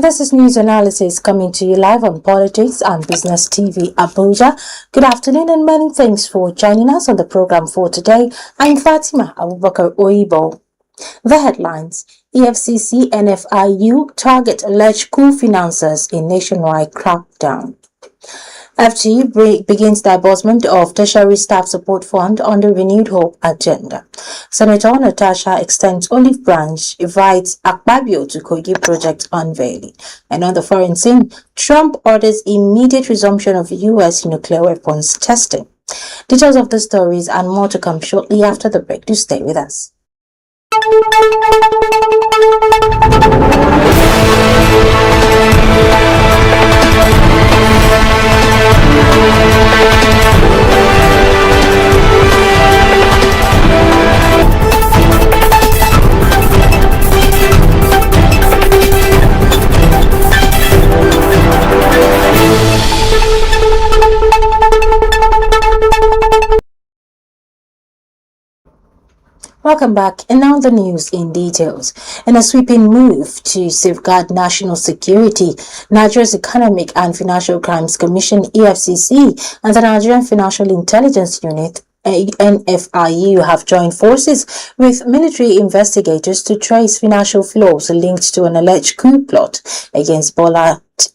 this is news analysis coming to you live on Politics and Business TV Abuja. Good afternoon and many thanks for joining us on the program for today. I'm Fatima Abubakar Oibo. The headlines: EFCC NFIU target alleged coup financiers in nationwide crackdown. FG begins disbursement of tertiary staff support fund on the Renewed Hope agenda. Senator Natasha extends olive branch, invites Akpabio to Kogi project unveiling. And on the foreign scene, Trump orders immediate resumption of U.S. nuclear weapons testing. Details of the stories and more to come shortly after the break. Do stay with us. Welcome back, and now the news in details. In a sweeping move to safeguard national security, Nigeria's Economic and Financial Crimes Commission (EFCC) and the Nigerian Financial Intelligence Unit NFIU have joined forces with military investigators to trace financial flows linked to an alleged coup plot against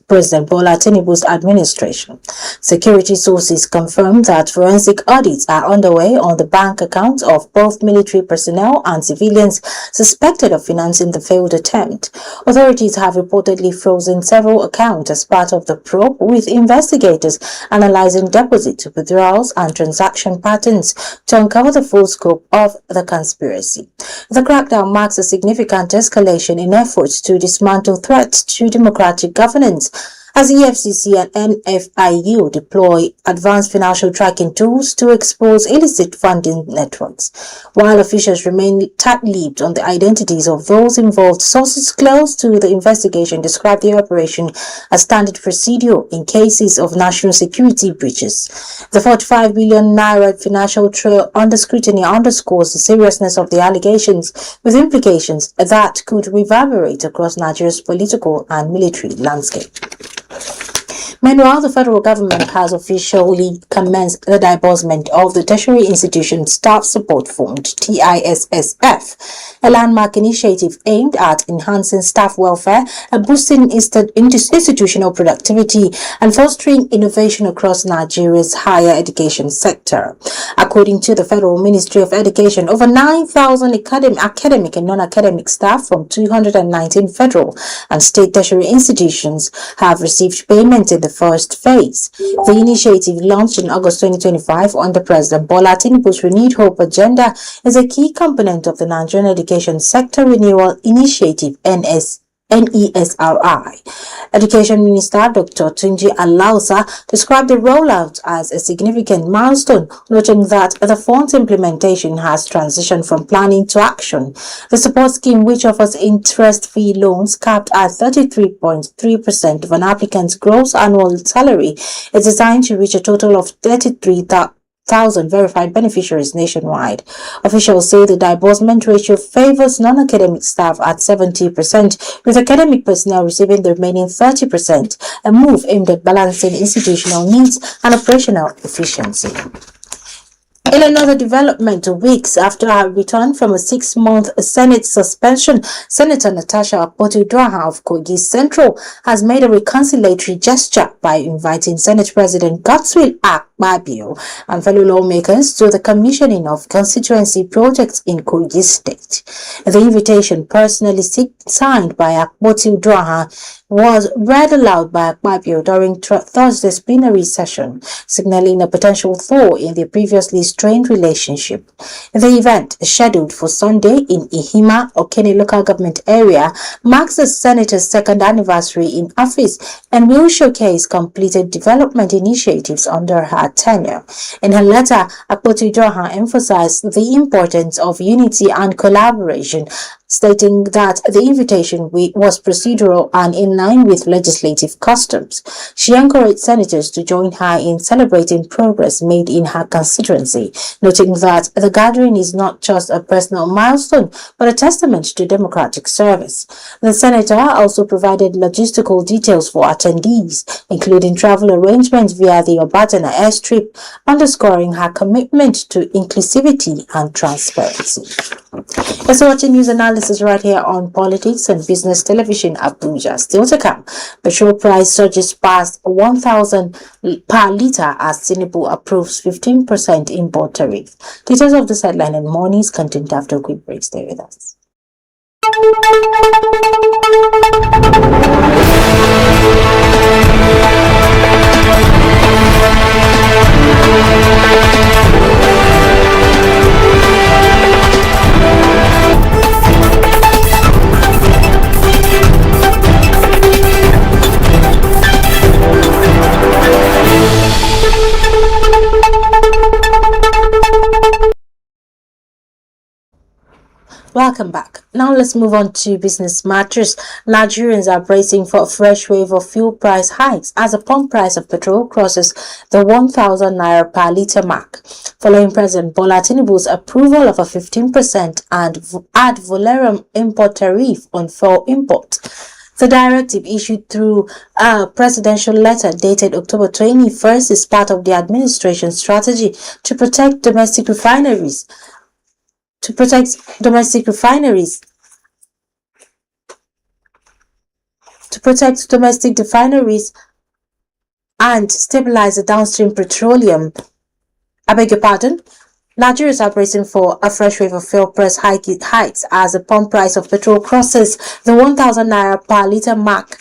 President Bola Tinubu's administration. Security sources confirmed that forensic audits are underway on the bank accounts of both military personnel and civilians suspected of financing the failed attempt. Authorities have reportedly frozen several accounts as part of the probe, with investigators analyzing deposit withdrawals and transaction patterns to uncover the full scope of the conspiracy. The crackdown marks a significant escalation in efforts to dismantle threats to democratic governance, as EFCC and NFIU deploy advanced financial tracking tools to expose illicit funding networks. While officials remain tight-lipped on the identities of those involved, sources close to the investigation describe the operation as standard procedure in cases of national security breaches. The 45 billion naira financial trail under scrutiny underscores the seriousness of the allegations, with implications that could reverberate across Nigeria's political and military landscape. Meanwhile, the federal government has officially commenced the disbursement of the Tertiary Institution Staff Support Fund (TISSF), a landmark initiative aimed at enhancing staff welfare, boosting institutional productivity, and fostering innovation across Nigeria's higher education sector. According to the Federal Ministry of Education, over 9,000 academic and non-academic staff from 219 federal and state tertiary institutions have received payment in the first phase. The initiative, launched in August 2025 under President Bola Tinubu's Renewed Hope agenda, is a key component of the Nigerian Education Sector Renewal Initiative (NESRI). Education Minister Dr. Tunji Alausa described the rollout as a significant milestone, noting that the fund's implementation has transitioned from planning to action. The support scheme, which offers interest-free loans capped at 33.3% of an applicant's gross annual salary, is designed to reach a total of 33,000 verified beneficiaries nationwide. Officials say the disbursement ratio favors non-academic staff at 70%, with academic personnel receiving the remaining 30%, a move aimed at balancing institutional needs and operational efficiency. In another development, weeks after her return from a 6-month Senate suspension, Senator Natasha Akpoti-Uduaghan of Kogi Central has made a reconciliatory gesture by inviting Senate President Godswill Akpabio and fellow lawmakers to the commissioning of constituency projects in Kogi State. The invitation, personally signed by Akpoti-Uduaghan, was read aloud by Akpabio during Thursday's plenary session, signaling a potential thaw in the previously strained relationship. The event, scheduled for Sunday in Ihima, Okene local government area, marks the senator's second anniversary in office and will showcase completed development initiatives under her tenure. In her letter, Akpoti-Uduaghan emphasized the importance of unity and collaboration, stating that the invitation was procedural and in line with legislative customs. She encouraged senators to join her in celebrating progress made in her constituency, noting that the gathering is not just a personal milestone, but a testament to democratic service. The senator also provided logistical details for attendees, including travel arrangements via the Obatana airstrip, underscoring her commitment to inclusivity and transparency. You're watching news analysis right here on Politics and Business Television Abuja. Still to come, petrol price surges past 1,000 per litre as Tinubu approves 15% import tariff. Details of this headline and more news content after a quick break. Stay with us. Welcome back. Now let's move on to business matters. Nigerians are bracing for a fresh wave of fuel price hikes as the pump price of petrol crosses the 1,000 naira per litre mark, following President Bola Tinubu's approval of a 15% and ad valorem import tariff on fuel import. The directive, issued through a presidential letter dated October 21st, is part of the administration's strategy to protect domestic refineries and stabilize the downstream petroleum. Nigerians are bracing for a fresh wave of fuel price hikes as the pump price of petrol crosses the 1,000 naira per litre mark,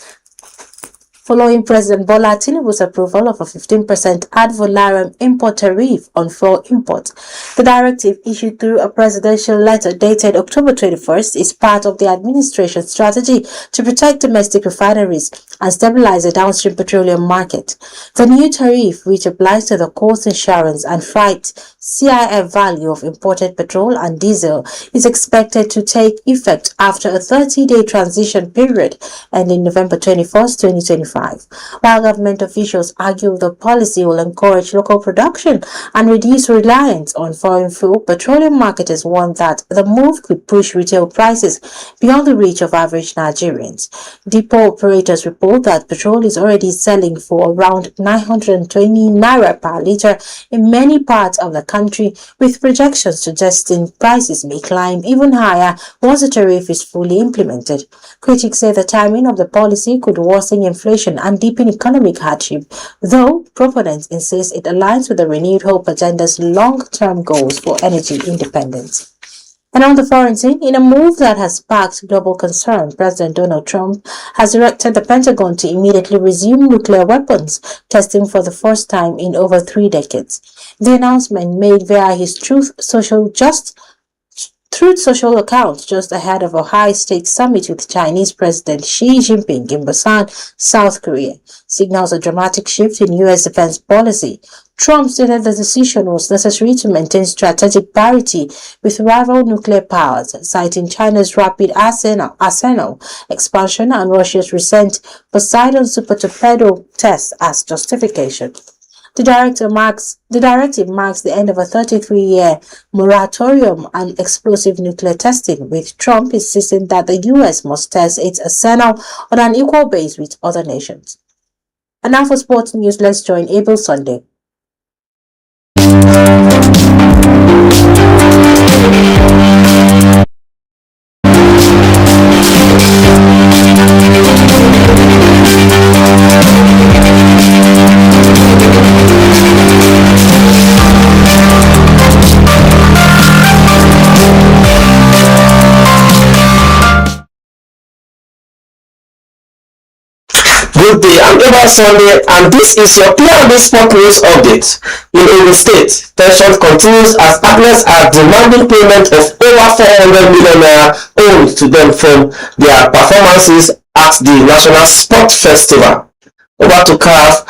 following President Bola Tinubu's approval of a 15% ad valorem import tariff on fuel import. The directive, issued through a presidential letter dated October 21st, is part of the administration's strategy to protect domestic refineries and stabilize the downstream petroleum market. The new tariff, which applies to the cost, insurance and freight CIF value of imported petrol and diesel, is expected to take effect after a 30-day transition period ending November 21st, 2025. While government officials argue the policy will encourage local production and reduce reliance on foreign fuel, petroleum marketers warn that the move could push retail prices beyond the reach of average Nigerians. Depot operators report that petrol is already selling for around 920 naira per litre in many parts of the country, with projections suggesting prices may climb even higher once the tariff is fully implemented. Critics say the timing of the policy could worsen inflation and deepen economic hardship, though proponents insist it aligns with the renewed hope agenda's long-term goals for energy independence. And on the foreign scene, in a move that has sparked global concern, President Donald Trump has directed the Pentagon to immediately resume nuclear weapons testing for the first time in over 3 decades. The announcement, made via his Truth Social account just ahead of a high-stakes summit with Chinese President Xi Jinping in Busan, South Korea, signals a dramatic shift in U.S. defense policy. Trump stated the decision was necessary to maintain strategic parity with rival nuclear powers, citing China's rapid arsenal expansion and Russia's recent Poseidon super torpedo tests as justification. The directive marks the end of a 33-year moratorium on explosive nuclear testing, with Trump insisting that the U.S. must test its arsenal on an equal base with other nations. And now for sports news, let's join Abel Sunday. Good day, I'm Eva Sunday and this is your P&B Sport News Update. In Ogun State, tension continues as partners are demanding payment of over 400 million naira owed to them from their performances at the National Sport Festival. Over to CAF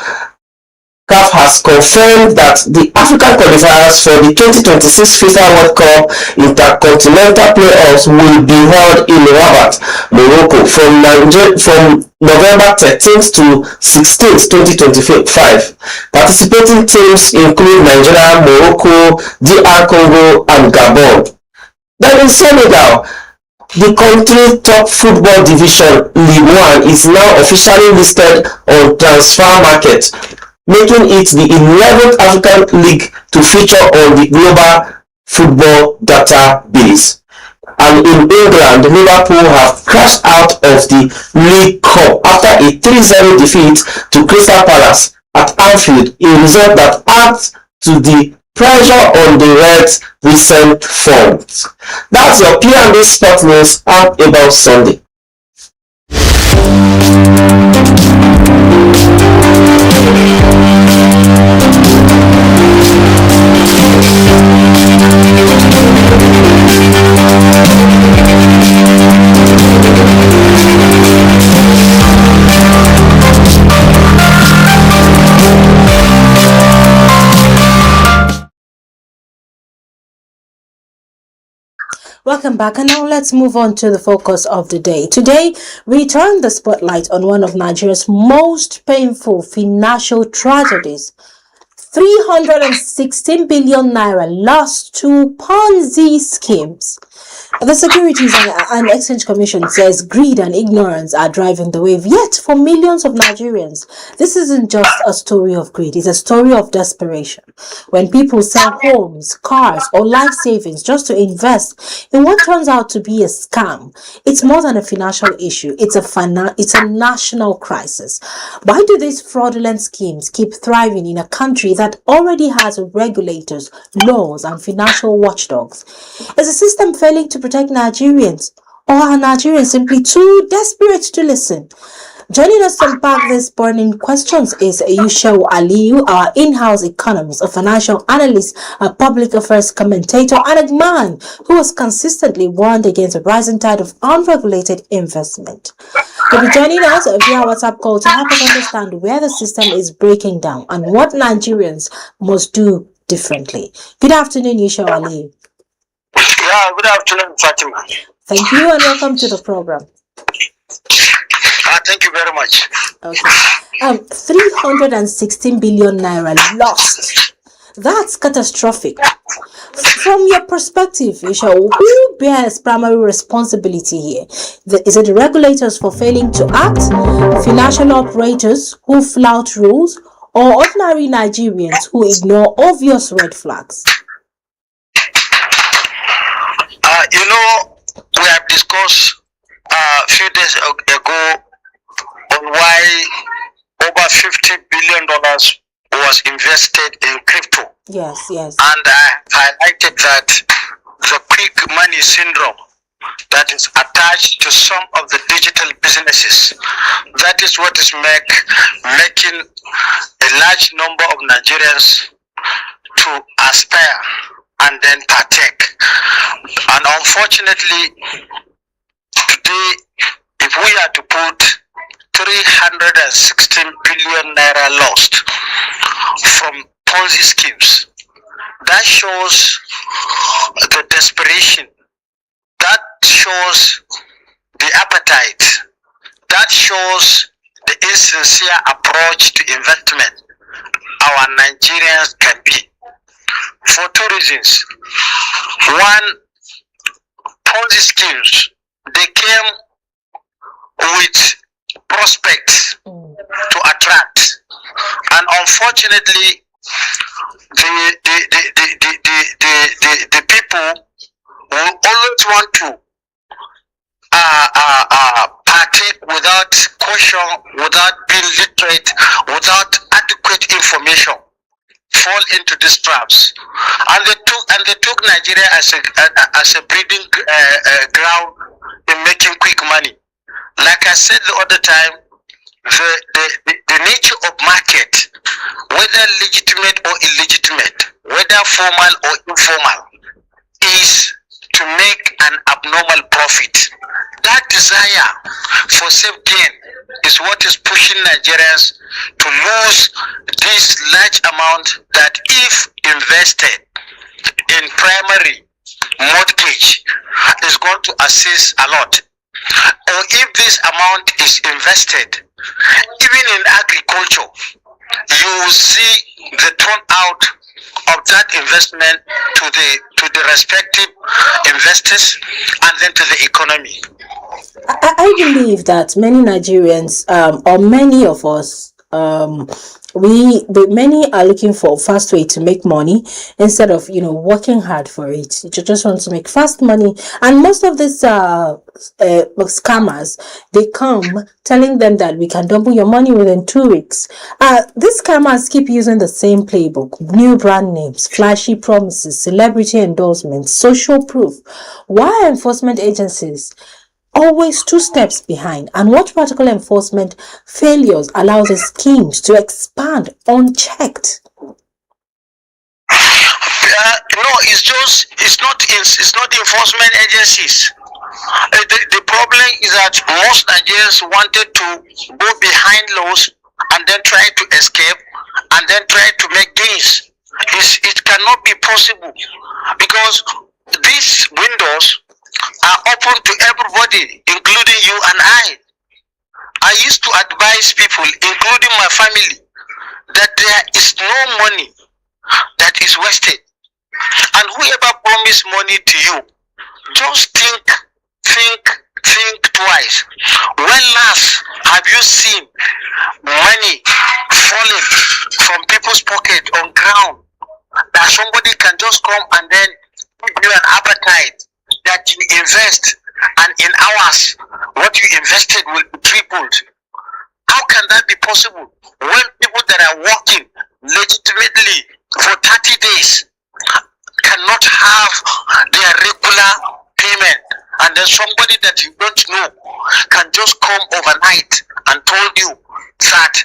CAF has confirmed that the African qualifiers for the 2026 FIFA World Cup Intercontinental Playoffs will be held in Rabat, Morocco from November 13th to 16th, 2025. Participating teams include Nigeria, Morocco, DR Congo, and Gabon. Then in Senegal, the country's top football division, League One, is now officially listed on transfer market, making it the 11th African league to feature on the global football database. And in England, Liverpool have crashed out of the League Cup after a 3-0 defeat to Crystal Palace at Anfield, a result that adds to the pressure on the Reds' recent forms. That's your P&B Sport News up about Sunday. Welcome back, and now let's move on to the focus of the day. Today, we turn the spotlight on one of Nigeria's most painful financial tragedies. 316 billion naira lost to Ponzi schemes. The Securities and Exchange Commission says greed and ignorance are driving the wave. Yet, for millions of Nigerians, this isn't just a story of greed, it's a story of desperation. When people sell homes, cars, or life savings just to invest in what turns out to be a scam, it's more than a financial issue, it's a national crisis. Why do these fraudulent schemes keep thriving in a country that already has regulators, laws, and financial watchdogs? Is the system failing to protect Nigerians, or are Nigerians simply too desperate to listen? Joining us to unpack these burning questions is Yusuf Aliyu, our in-house economist, a financial analyst, a public affairs commentator, and a man who has consistently warned against a rising tide of unregulated investment. He'll be joining us via WhatsApp call to help us understand where the system is breaking down and what Nigerians must do differently. Good afternoon, Yusuf Aliyu. Yeah, good afternoon, Fatima. Thank you and welcome to the program. Thank you very much. Okay. 316 billion naira lost. That's catastrophic. From your perspective, Isha, who bears primary responsibility here? Is it the regulators for failing to act, financial operators who flout rules, or ordinary Nigerians who ignore obvious red flags? We have discussed a few days ago on why over $50 billion was invested in crypto. Yes. And I highlighted that the quick money syndrome that is attached to some of the digital businesses, that is what is making a large number of Nigerians to aspire and then partake. And unfortunately, today, if we are to put 316 billion naira lost from Ponzi schemes, that shows the desperation, that shows the appetite, that shows the insincere approach to investment our Nigerians can be. For two reasons. One, Ponzi schemes, they came with prospects to attract, and unfortunately, the people will always want to partake without caution, without being literate, without adequate information, fall into these traps, and they took Nigeria as a breeding ground in making quick money. Like I said the other time, the nature of market, whether legitimate or illegitimate, whether formal or informal, is to make an abnormal profit. That desire for safe gain is what is pushing Nigerians to lose this large amount that, if invested in primary mortgage, is going to assist a lot. Or if this amount is invested even in agriculture, you will see the turnout of that investment to the respective investors and then to the economy. I believe that many Nigerians, or many of us, many are looking for a fast way to make money instead of working hard for it. You just want to make fast money, and most of these scammers, they come telling them that we can double your money within 2 weeks. These scammers keep using the same playbook: new brand names, flashy promises, celebrity endorsements, social proof. Why enforcement agencies always 2 steps behind, and what particular enforcement failures allows the schemes to expand unchecked? No, it's not enforcement agencies. The problem is that most Nigerians wanted to go behind laws and then try to escape and then try to make gains. It cannot be possible because these windows are open to everybody, including you and I. I used to advise people, including my family, that there is no money that is wasted. And whoever promised money to you, just think twice. When last have you seen money falling from people's pocket on ground that somebody can just come and then give you an appetite that you invest, and in hours what you invested will be tripled? How can that be possible when people that are working legitimately for 30 days cannot have their regular payment, and then somebody that you don't know can just come overnight and told you that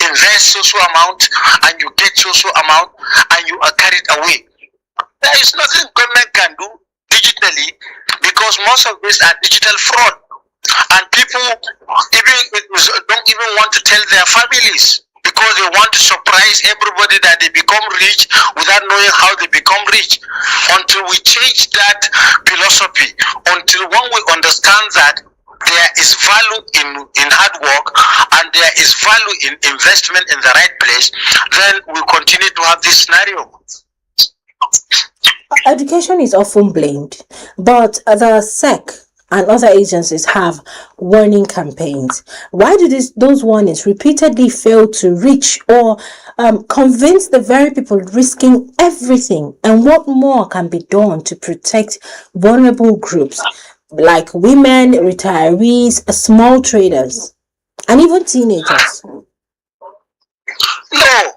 invest so amount and you get so amount and you are carried away? There is nothing government can do digitally, because most of these are digital fraud, and people don't even want to tell their families because they want to surprise everybody that they become rich without knowing how they become rich. Until we change that philosophy, until when we understand that there is value in hard work and there is value in investment in the right place, then we continue to have this scenario. Education is often blamed, but the SEC and other agencies have warning campaigns. Why do those warnings repeatedly fail to reach or convince the very people risking everything? And what more can be done to protect vulnerable groups like women, retirees, small traders, and even teenagers? No,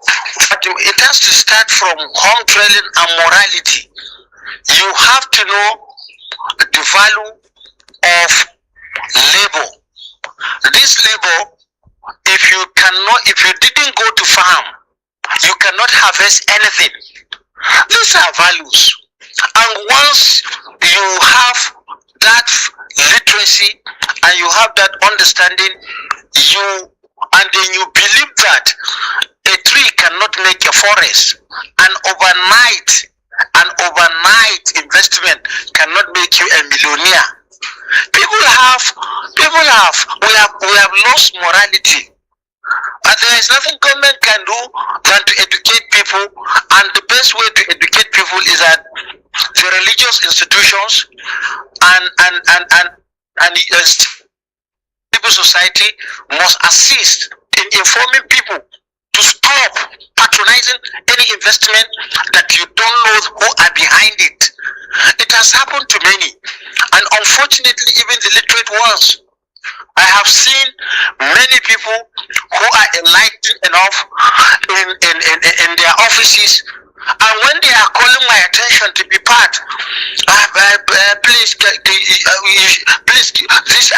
it has to start from home training and morality. You have to know the value of labor. This labor, if you didn't go to farm, you cannot harvest anything. These are values, and once you have that literacy and you have that understanding, and then you believe that a tree cannot make a forest, and overnight investment cannot make you a millionaire. We have lost morality, and there is nothing government can do than to educate people. And the best way to educate people is that the religious institutions and civil society must assist in informing people to stop patronizing any investment that you don't know who are behind it. It has happened to many, and unfortunately even the literate ones. I have seen many people who are enlightened enough in their offices, and when they are calling my attention to be part, please, these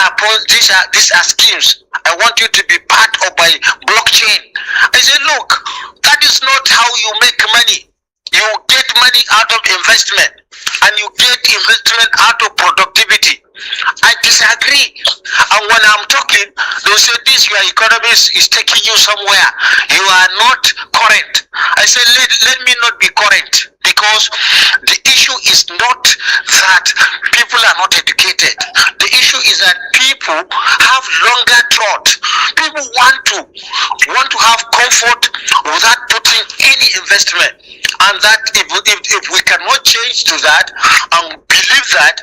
are schemes. I want you to be part of my blockchain. I say, look, that is not how you make money. You get money out of investment, and you get investment out of productivity. I disagree. And when I'm talking, they'll say this your economy is taking you somewhere. You are not current. I say let me not be current, because the issue is not that people are not educated. The issue is that people have longer thought. People want to have comfort without putting any investment. And that if we cannot change to that and believe that,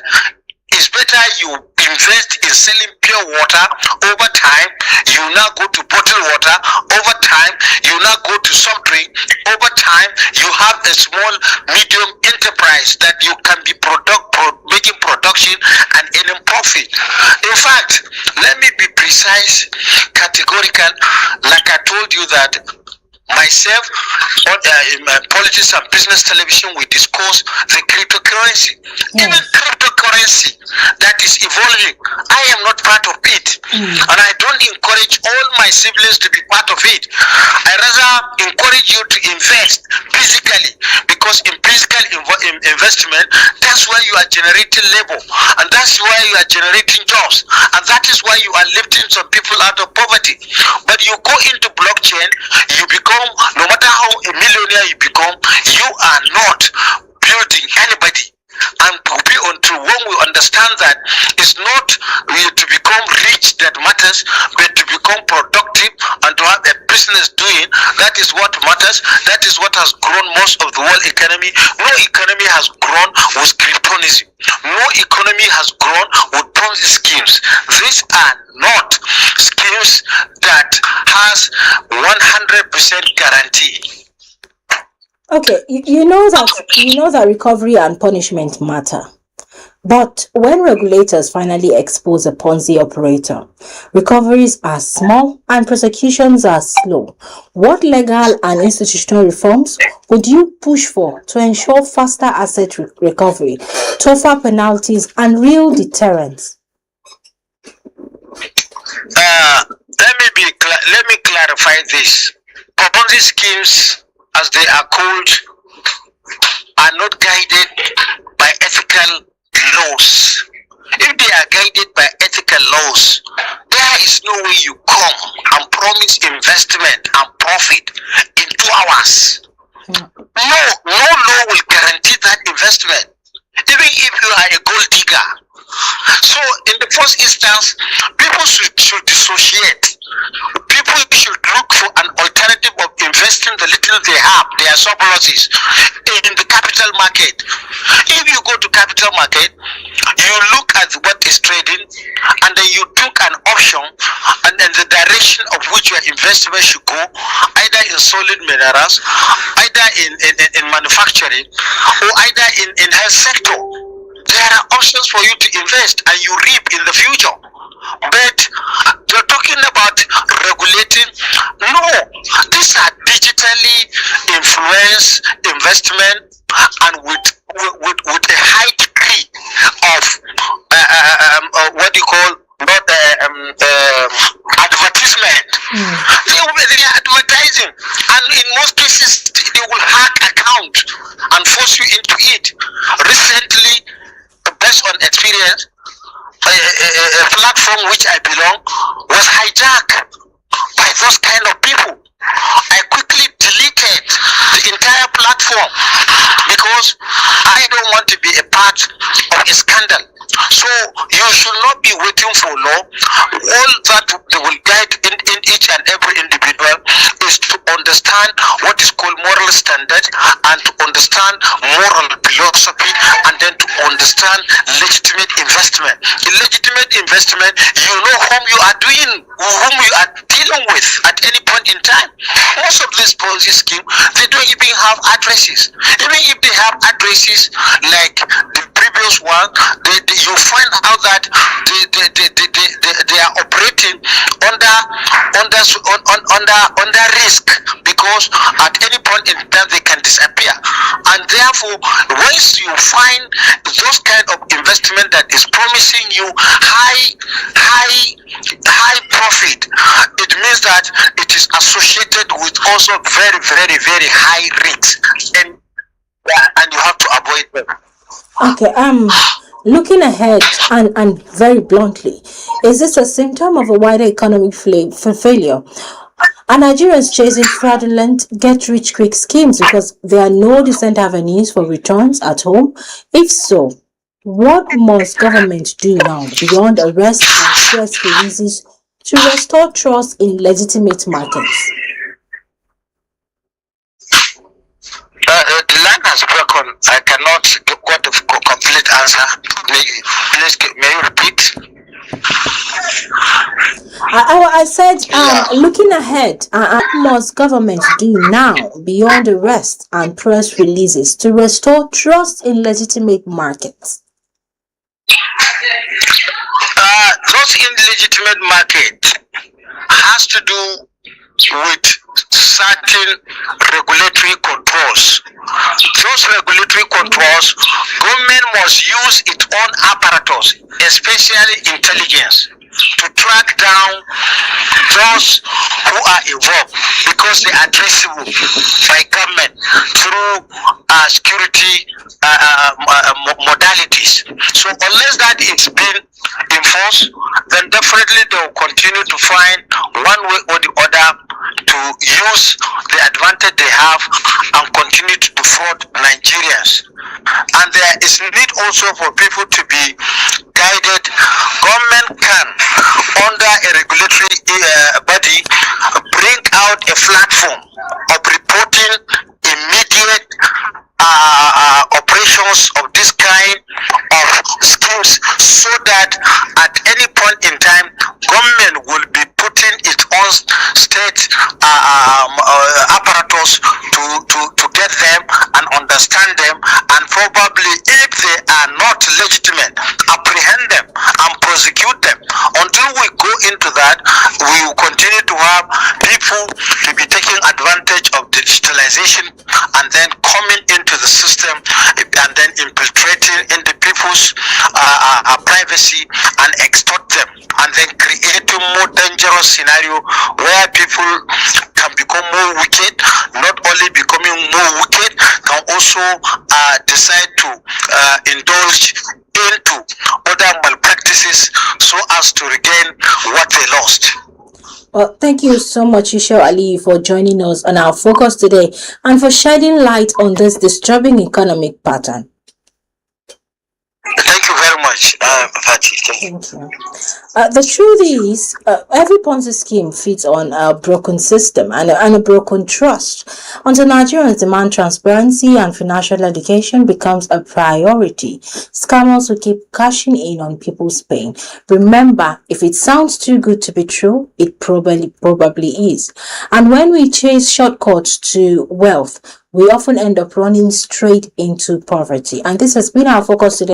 it's better you invest in selling pure water. Over time, you now go to bottled water. Over time, you now go to soft drink. Over time, you have a small, medium enterprise that you can be making production and earning profit. In fact, let me be precise, categorical. Like I told you that myself in my Politics and Business Television, we discuss the cryptocurrency. Even cryptocurrency that is evolving, I am not part of it, and I don't encourage all my siblings to be part of it. I rather encourage you to invest physically, because in physical investment, that's where you are generating labor, and that's where you are generating jobs, and that is why you are lifting some people out of poverty. But you go into blockchain, you become, no matter how a millionaire you become, you are not building anybody. And to be until when we understand that it's not to become rich that matters, but to become productive and to have a business doing, that is what matters. That is what has grown most of the world economy. No economy has grown with cryptonism. No economy has grown with Ponzi schemes. These are not schemes that has 100% guarantee. Okay, you know that recovery and punishment matter. But when regulators finally expose a Ponzi operator, recoveries are small and prosecutions are slow. What legal and institutional reforms would you push for to ensure faster asset recovery, tougher penalties, and real deterrence? Let me clarify this. Ponzi schemes, as they are called, are not guided by ethical laws. If they are guided by ethical laws, there is no way you come and promise investment and profit in 2 hours. No law will guarantee that investment, even if you are a gold digger. So in the first instance, people should dissociate. People should look for an alternative of investing the little they have, their surpluses, in the capital market. If you go to capital market, you look at what is trading, and then you took an option, and then the direction of which your investment should go, either in solid minerals, either in manufacturing, or either in health sector. There are options for you to invest and you reap in the future. But you're talking about regulating. No, these are digitally influenced investment, and with a high degree of what you call not advertisement. They are advertising, and in most cases they will hack account and force you into it. Recently, based on experience, a platform which I belong was hijacked by those kind of people. I quickly deleted the entire platform because I don't want to be a part of a scandal. So you should not be waiting for law. All that they will guide in each and every individual is to understand what is called moral standard, and to understand moral philosophy, and then to understand legitimate investment. In legitimate investment, you know whom you are dealing with at any point in time. Most of these Ponzi scheme, they don't even have addresses. Even if they have addresses like the previous one, you find out that they are operating under risk, because at any point in time they can disappear. And therefore, once you find those kind of investment that is promising you high profit, it means that it is associated with also very, very, very high risks, and you have to avoid them. Okay, looking ahead and very bluntly, is this a symptom of a wider economic failure? Are Nigerians chasing fraudulent get-rich-quick schemes because there are no decent avenues for returns at home? If so, what must government do now beyond arrest and press releases to restore trust in legitimate markets? The line has broken. I cannot get a complete answer. May you repeat? I said, looking ahead, what must government do now beyond arrest and press releases to restore trust in legitimate markets? Trust in legitimate market has to do with certain regulatory controls. Those regulatory controls, government must use its own apparatus, especially intelligence, to track down those who are involved, because they are traceable by government through security modalities. So unless that is being enforced, then definitely they will continue to find one way or the other to use the advantage they have and continue to defraud Nigerians. And there is need also for people to be guided. Government can, under a regulatory body, bring out a platform of reporting immediate operations of this kind of schemes, so that at any point in time, government will be putting its own state apparatus to get them and understand them, and probably, if they are not legitimate, apprehend them and prosecute them. Until we go into that, we will continue to have people to be taking advantage of digitalization and then coming into the system and then infiltrating into people's privacy and extort them, and then creating more dangerous scenario where people can become more wicked. Not only becoming more wicked, can also decide to indulge into other malpractices so as to regain what they lost. Well, thank you so much, Isha Ali, for joining us on our focus today and for shedding light on this disturbing economic pattern. Thank you very much, Fatih. Thank you. The truth is, every Ponzi scheme feeds on a broken system and a broken trust. Until Nigerians demand transparency and financial education becomes a priority, scammers will keep cashing in on people's pain. Remember, if it sounds too good to be true, it probably is. And when we chase shortcuts to wealth, we often end up running straight into poverty. And this has been our focus today.